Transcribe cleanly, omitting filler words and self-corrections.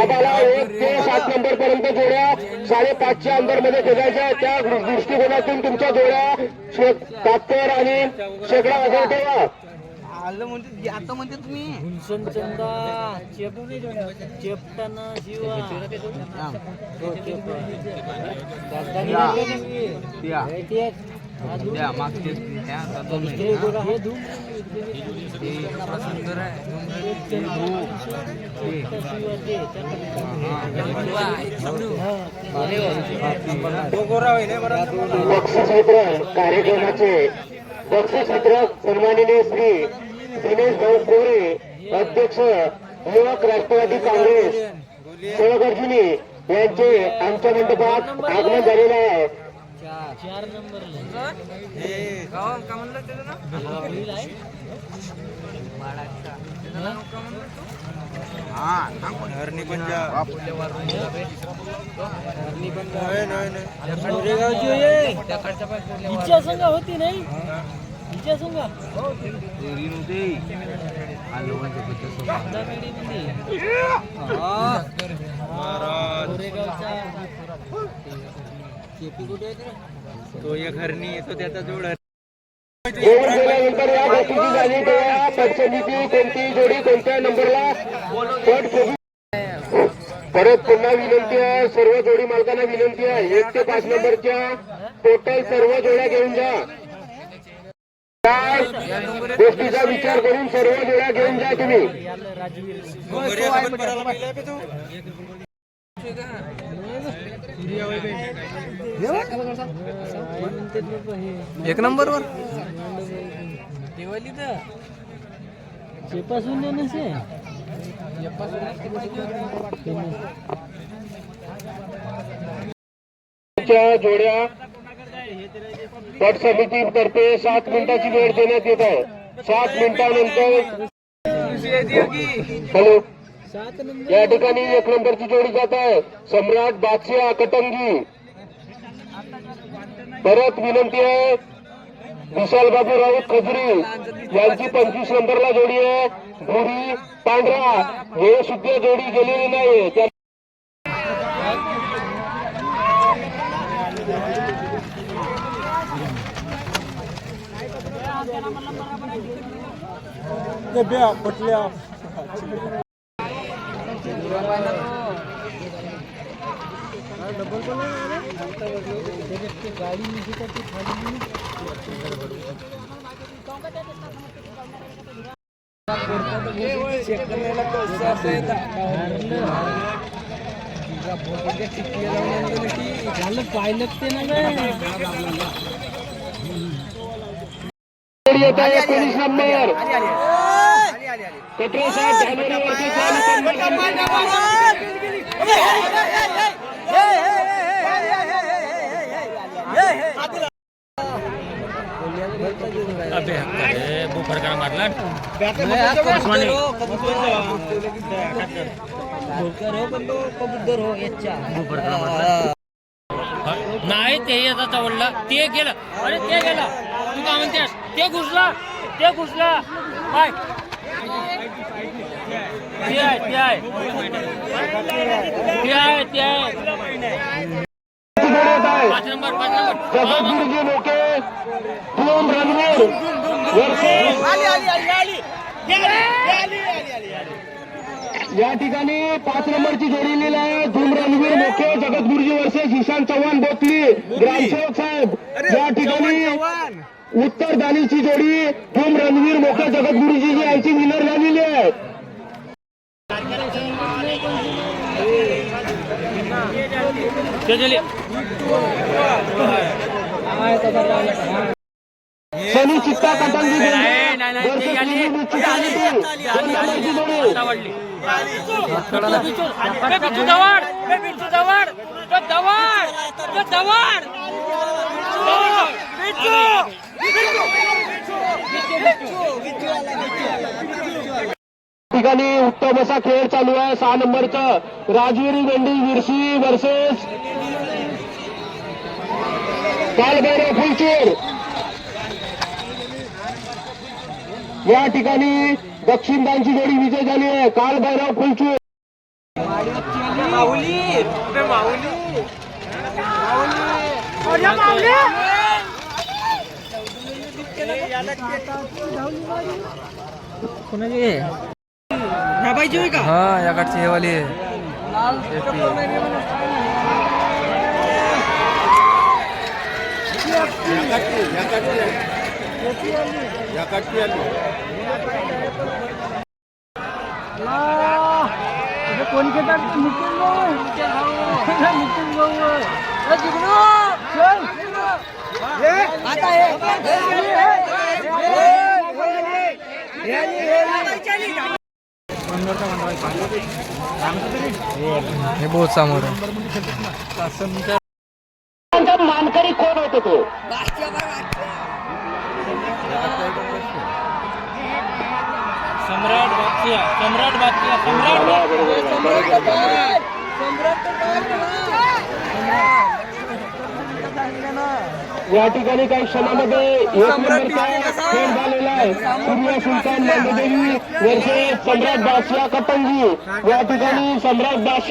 आम्हाला 1 ते 7 नंबर पर्यंत जोड्या 5.5च्या अंदर मध्ये खेळायच्या. त्या दृष्टिकोनातून तुमच्या जोड्या तात्पर आणि शेकडा वगैरे ठेवा. आलं म्हणते आता म्हणते तुम्ही हुनसनचंदा चेपटाना शिवा द्या मागचे बक्षीस वितरण कार्यक्रमाचे बक्षीस वितरक सन्माननीय श्री दिनेश भाऊ कोरे, अध्यक्ष युवक राष्ट्रवादी काँग्रेस सोळगर्जुनी यांचे आमच्या मंडपात आगमन झालेले आहे. 4 नंबर हिच्या संघ होती नाही हिच्या संघ तो एक हरणी येतो त्याचा जोड जेवण केल्यानंतर या गोष्टीची जाणीव ठेवा. पंचमीची कोणती जोडी कोणत्या नंबरला परत पुन्हा विनंती आहे. सर्व जोडी मालकांना विनंती आहे 1 ते 5 नंबरच्या टोटल सर्व जोड्या घेऊन जा. त्या गोष्टीचा विचार करून सर्व जोड्या घेऊन जा तुम्ही. एक नंबरवर चेपासून नसे जोड्या पट समितीतर्फे 7 मिनिटाची वेळ देण्यात येत आहे. 7 मिनिटानंतर हॅलो या ठिकाणी 1 नंबरची जोडी जात आहे सम्राट बादशाह कटंगी. परत विनंती आहे विशाल बाबू राऊत खजुरी यांची 25 नंबरला जोडी आहे भुरी पांढरा. हे सुद्धा जोडी गेलेली नाही. पटल्या गाडी पाहिलं ते ना 19 नंबर 17 जानेवारी नाही ते आता चवडला ते गेलं. अरे ते गेलं तू काय म्हणतेस ते घुसला काय ते आहे 5 नंबर जगद्गुरुजी मोके पूम रणवीर या ठिकाणी 5 नंबरची जोडी लिहिली आहे. धूम रणवीर मोके जगद्गुरुजी वर्सेस ईशान चव्हाण बोतली ग्रामसेवक साहेब. या ठिकाणी उत्तर दानीची जोडी धूम रणवीर मोके जगद्गुरुजी यांची विनर झालेली आहे. सनी चित्ता कटंगी ठिकाणी उत्तम असा खेळ चालू आहे. 6 नंबरचं राजवीरी वेंडी विरशी वर्सेस कालभैरव फुलचूर. या ठिकाणी दक्षिणदानची जोडी विजय झाली आहे. काल भैरव फुलचूर हा याकडची हे वाली कोण घेतात हे बहुत समोर मानकरी कोण होतो तो सम्राट बादशाह सम्राट बादशाह सम्राट या ठिकाणी काही क्षणामध्ये एक नंबरचा खेळ झालेला आहे. सूर्य सुलतान मांडदेवी वर्सेस सम्राट बादशाह कपंजी. या ठिकाणी सम्राट बादशाह